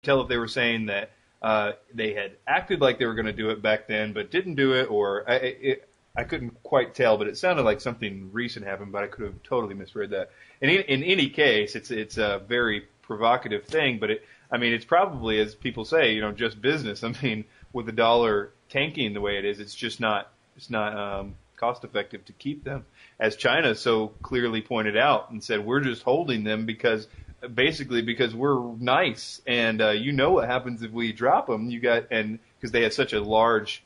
tell if they were saying that they had acted like they were going to do it back then, but didn't do it, or I couldn't quite tell, but it sounded like something recent happened, but I could have totally misread that. And in any case, it's a very provocative thing, but it's probably, as people say, just business. I mean, with the dollar tanking the way it is, it's not cost effective to keep them, as China so clearly pointed out and said, we're just holding them because we're nice, and what happens if we drop them. Because they had such a large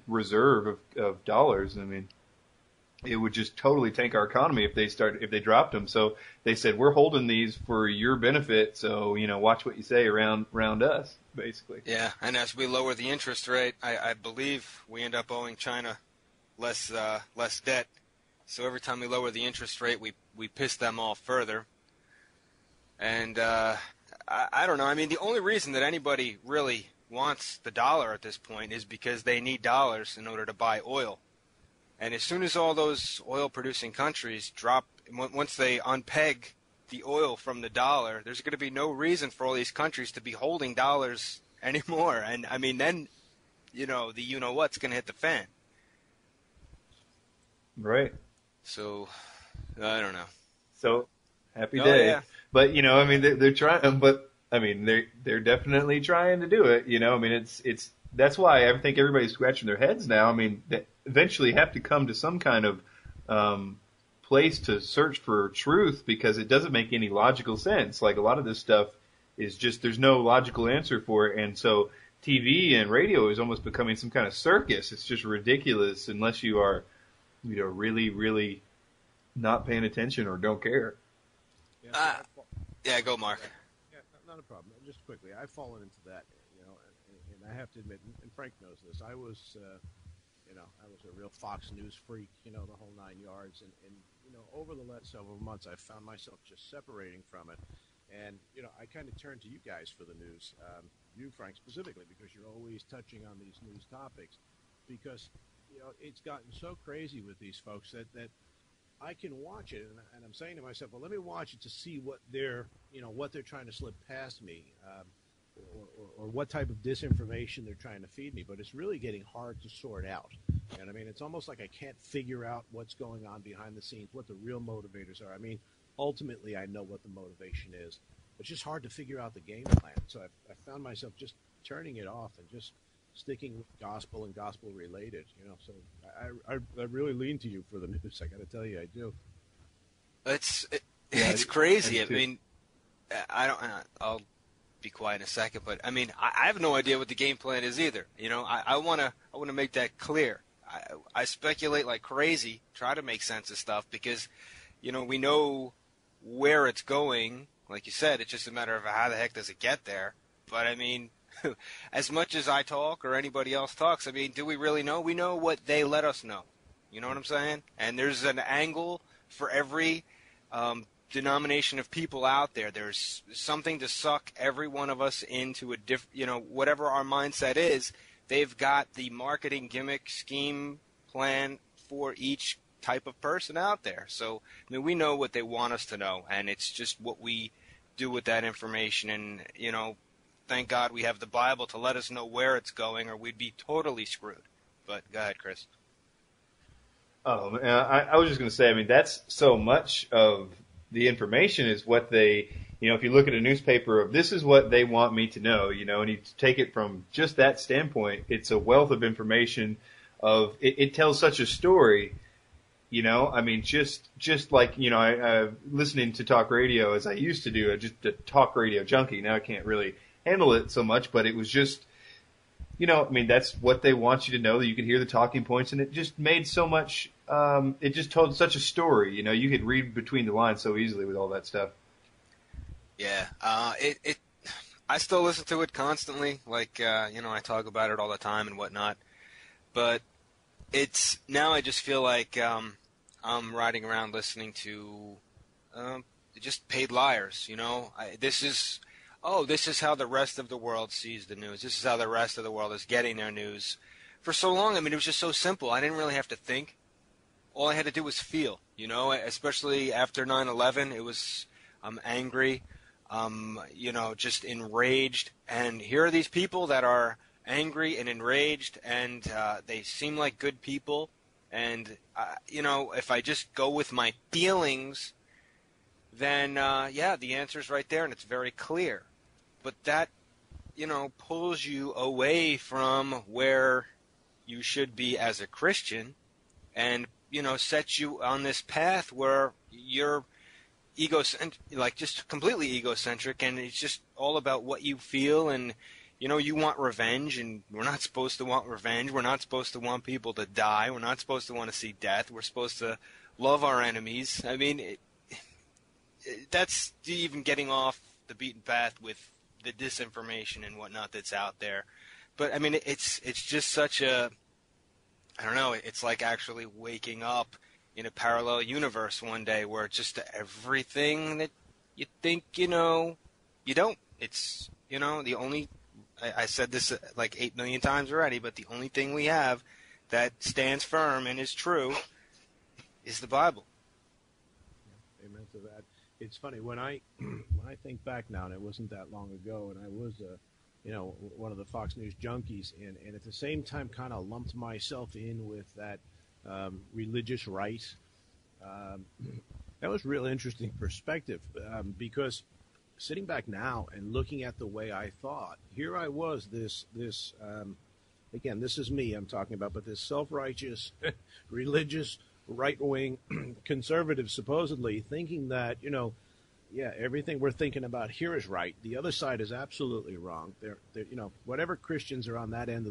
reserve of dollars. I mean, it would just totally tank our economy if they dropped them. So they said, we're holding these for your benefit. So, watch what you say around us, basically. Yeah. And as we lower the interest rate, I believe we end up owing China less debt. So every time we lower the interest rate, we piss them off further. And, I don't know. I mean, the only reason that anybody really wants the dollar at this point is because they need dollars in order to buy oil. And as soon as all those oil-producing countries drop, once they unpeg the oil from the dollar, there's going to be no reason for all these countries to be holding dollars anymore. And, I mean, then, the what's going to hit the fan. Right. So, I don't know. So, happy day. Yeah. But, they're trying, but, they're definitely trying to do it, it's that's why I think everybody's scratching their heads now. They eventually have to come to some kind of place to search for truth, because it doesn't make any logical sense. Like, a lot of this stuff is just, there's no logical answer for it. And so TV and radio is almost becoming some kind of circus. It's just ridiculous unless you are, really, really not paying attention or don't care. Yeah, go, Mark. Yeah, not a problem. Just quickly, I've fallen into that, and I have to admit, and Frank knows this. I was a real Fox News freak, the whole 9 yards, and over the last several months, I found myself just separating from it, and I kind of turned to you guys for the news, you, Frank, specifically, because you're always touching on these news topics, because it's gotten so crazy with these folks that I can watch it, and I'm saying to myself, well, let me watch it to see what they're trying to slip past me, or what type of disinformation they're trying to feed me. But it's really getting hard to sort out. And it's almost like I can't figure out what's going on behind the scenes, what the real motivators are. Ultimately, I know what the motivation is. It's just hard to figure out the game plan. So I found myself just turning it off and just sticking with gospel and gospel related, So I really lean to you for the news. I got to tell you, I do. It's crazy. I'll be quiet in a second, but I have no idea what the game plan is either. I want to make that clear. I speculate like crazy, try to make sense of stuff because, we know where it's going. Like you said, it's just a matter of how the heck does it get there. But as much as I talk or anybody else talks, do we really know? We know what they let us know. You know what I'm saying? And there's an angle for every denomination of people out there. There's something to suck every one of us into a whatever our mindset is. They've got the marketing gimmick scheme plan for each type of person out there. So, we know what they want us to know, and it's just what we do with that information. And, thank God we have the Bible to let us know where it's going, or we'd be totally screwed. But go ahead, Chris. Oh, I was just going to say, that's so much of the information is what they, if you look at a newspaper of this is what they want me to know, and you take it from just that standpoint, it's a wealth of information of, it tells such a story, just like, I listening to talk radio as I used to do, just a talk radio junkie. Now I can't really handle it so much, but it was just, that's what they want you to know, that you could hear the talking points, and it just made so much, it just told such a story, you could read between the lines so easily with all that stuff. Yeah, I still listen to it constantly, like, I talk about it all the time and whatnot, but now I just feel like, I'm riding around listening to, just paid liars, this is how the rest of the world sees the news. This is how the rest of the world is getting their news. For so long, it was just so simple. I didn't really have to think. All I had to do was feel, especially after 9/11. It was, I'm angry. just enraged. And here are these people that are angry and enraged, and they seem like good people. And, if I just go with my feelings, then, the answer's right there, and it's very clear. But that, pulls you away from where you should be as a Christian, and, sets you on this path where you're just completely egocentric, and it's just all about what you feel, and you want revenge, and we're not supposed to want revenge. We're not supposed to want people to die. We're not supposed to want to see death. We're supposed to love our enemies. I mean, that's even getting off the beaten path with the disinformation and whatnot that's out there. But I mean, it's just such a, I don't know. It's like actually waking up in a parallel universe one day where just everything that you think you don't. It's the only. I said this like 8 million times already, but the only thing we have that stands firm and is true is the Bible. Amen to that. It's funny when I think back now, and it wasn't that long ago, and I was one of the Fox News junkies, and at the same time kind of lumped myself in with that religious right. That was a real interesting perspective because sitting back now and looking at the way I thought, here I was, this again, this is me I'm talking about, but this self-righteous, religious, right-wing conservative, supposedly thinking that, everything we're thinking about here is right. The other side is absolutely wrong. They're whatever Christians are on that end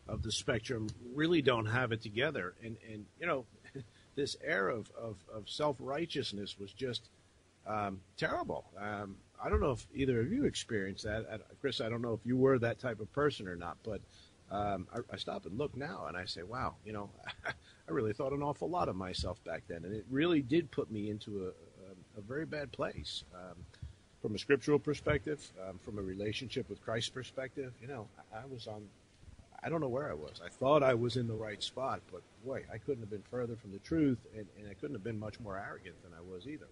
of the spectrum really don't have it together. And this air of self-righteousness was just terrible. I don't know if either of you experienced that. Chris, I don't know if you were that type of person or not, but I stop and look now and I say, wow, I really thought an awful lot of myself back then. And it really did put me into a very bad place. From a scriptural perspective, from a relationship with Christ perspective, I was on, I don't know where I was. I thought I was in the right spot, but boy, I couldn't have been further from the truth, and I couldn't have been much more arrogant than I was either.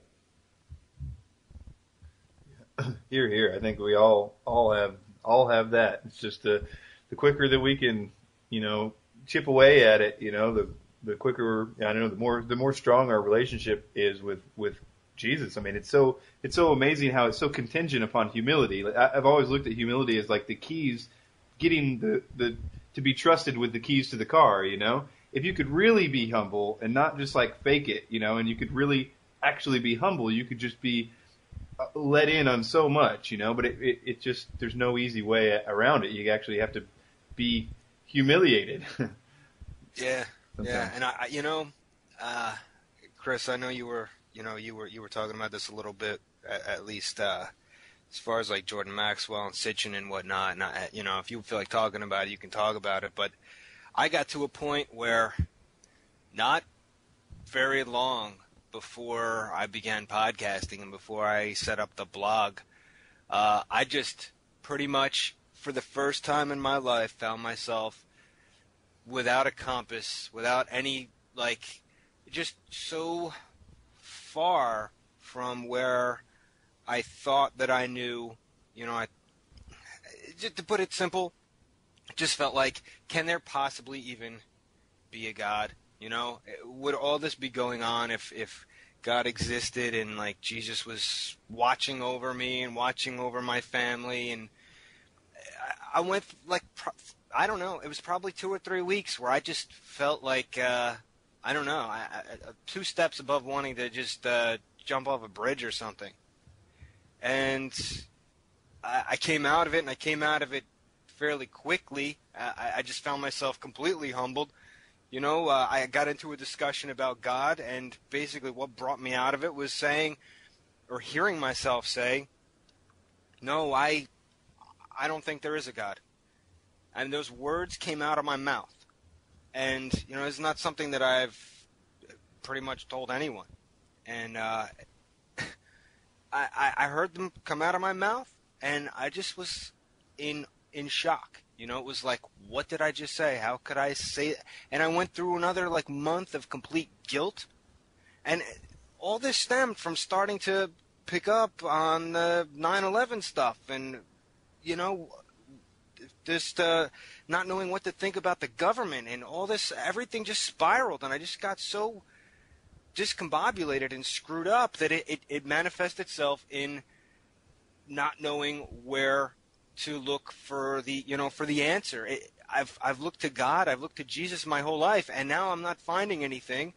Here, here. I think we all have that. It's just the quicker that we can, chip away at it, the quicker, the more strong our relationship is with Jesus. I mean, it's so amazing how it's so contingent upon humility. I've always looked at humility as like the keys, getting the to be trusted with the keys to the car. If you could really be humble and not just like fake it, and you could really actually be humble, you could just be let in on so much, but it just, there's no easy way around it. You actually have to be humiliated. Yeah. And Chris, I know you were talking about this a little bit, at least, as far as like Jordan Maxwell and Sitchin and whatnot. And if you feel like talking about it, you can talk about it. But I got to a point where not very long before I began podcasting and before I set up the blog, I just pretty much, for the first time in my life, found myself without a compass, without any, just so far from where I thought that I knew. Just to put it simple, it just felt like, can there possibly even be a God? Would all this be going on if God existed and Jesus was watching over me and watching over my family? And I went I don't know, it was probably 2 or 3 weeks where I just felt like, I don't know, 2 steps above wanting to just jump off a bridge or something. And I came out of it, and I came out of it fairly quickly. I just found myself completely humbled. I got into a discussion about God, and basically what brought me out of it was saying, or hearing myself say, no, I don't think there is a God. And those words came out of my mouth. And, it's not something that I've pretty much told anyone. And I heard them come out of my mouth, and I just was in shock. It was like, what did I just say? How could I say it? And I went through another month of complete guilt. And all this stemmed from starting to pick up on the 9/11 stuff, and just not knowing what to think about the government and all this. Everything just spiraled, and I just got so discombobulated and screwed up that it manifests itself in not knowing where to look for the answer. I've looked to God, I've looked to Jesus my whole life, and now I'm not finding anything.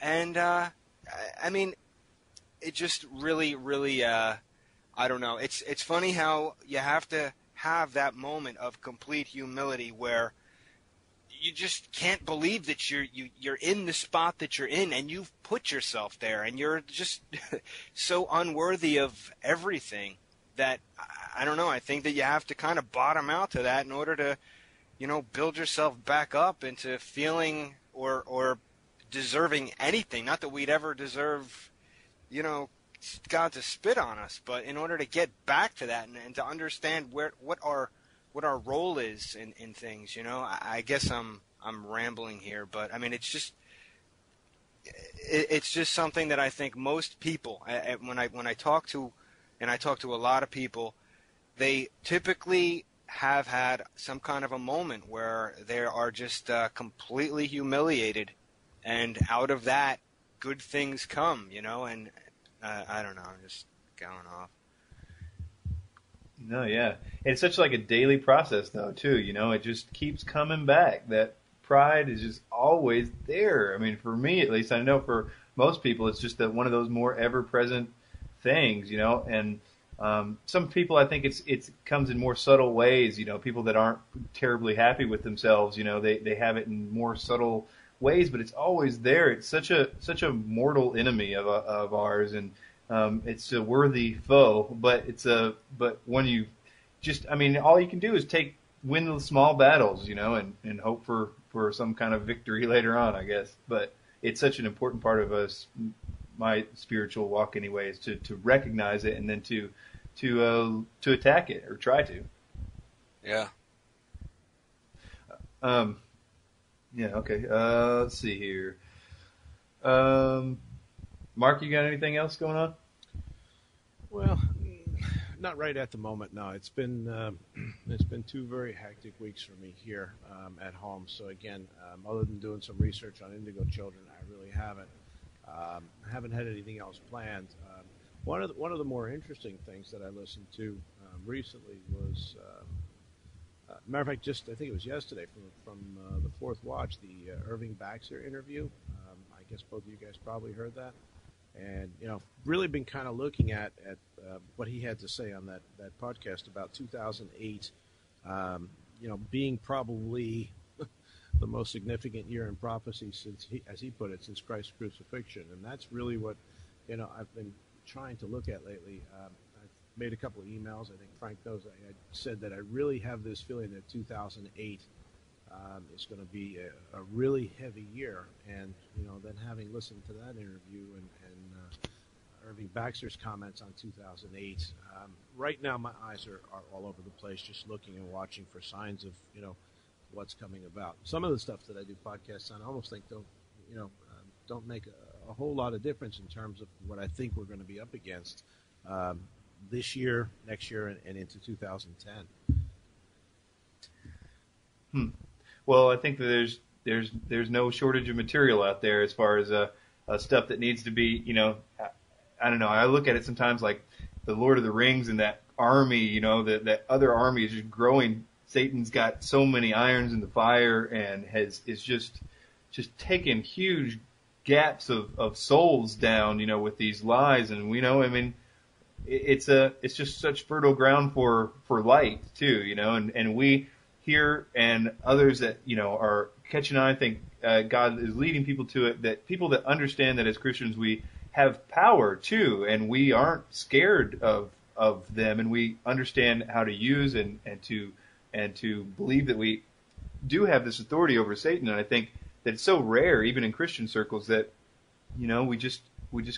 And I mean, it just really, I don't know. It's funny how you have to have that moment of complete humility where you just can't believe that you're in the spot that you're in, and you've put yourself there, and you're just so unworthy of everything that I don't know. I think that you have to kind of bottom out to that in order to, build yourself back up into feeling or deserving anything. Not that we'd ever deserve, God to spit on us, but in order to get back to that and to understand what our role is in things, I guess I'm rambling here, but I mean it's just something that I think most people, when I talk to a lot of people, they typically have had some kind of a moment where they are just completely humiliated, and out of that, good things come, and I don't know, I'm just going off. No, yeah. It's such like a daily process, though, too. It just keeps coming back. That pride is just always there. I mean, for me, at least, I know for most people, it's just that one of those more ever-present things, and some people, I think it comes in more subtle ways. People that aren't terribly happy with themselves, they have it in more subtle ways, but it's always there. It's such a mortal enemy of ours, and it's a worthy foe. But but when you all you can do is win the small battles, and hope for some kind of victory later on, I guess. But it's such an important part of us. My spiritual walk, anyway, is to recognize it and then to attack it or try to. Yeah. Yeah. Okay. Let's see here. Mark, you got anything else going on? Well, not right at the moment. No, it's been 2 very hectic weeks for me here at home. So again, other than doing some research on indigo children, I really haven't. I haven't had anything else planned. One of the more interesting things that I listened to recently was, matter of fact, I think it was yesterday from the Fourth Watch, the Irving Baxter interview. I guess both of you guys probably heard that, and really been kind of looking at what he had to say on that podcast about 2008. Being probably the most significant year in prophecy since, as he put it, since Christ's crucifixion. And that's really what, I've been trying to look at lately. I've made a couple of emails. I think Frank knows I said that I really have this feeling that 2008 is going to be a really heavy year. And, then having listened to that interview and Irving Baxter's comments on 2008, right now my eyes are all over the place, just looking and watching for signs of, what's coming about. Some of the stuff that I do podcasts on, I almost think don't make a whole lot of difference in terms of what I think we're going to be up against this year, next year, and into 2010. Well, I think that there's no shortage of material out there as far as stuff that needs to be. I don't know. I look at it sometimes like the Lord of the Rings and that army. That other army is just growing. Satan's got so many irons in the fire and is just taking huge gaps of souls down, with these lies. And it's just such fertile ground for light too, and we here and others that, are catching on. I think God is leading people to it, that people that understand that as Christians we have power too, and we aren't scared of them, and we understand how to use and to believe that we do have this authority over Satan. And I think that it's so rare, even in Christian circles, that, we just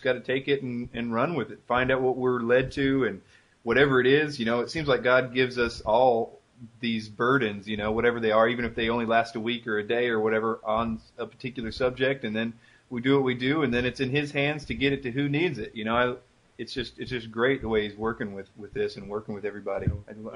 got to take it and run with it, find out what we're led to, and whatever it is, it seems like God gives us all these burdens, whatever they are, even if they only last a week or a day or whatever on a particular subject, and then we do what we do, and then it's in His hands to get it to who needs it. it's just great the way he's working with this and working with everybody. There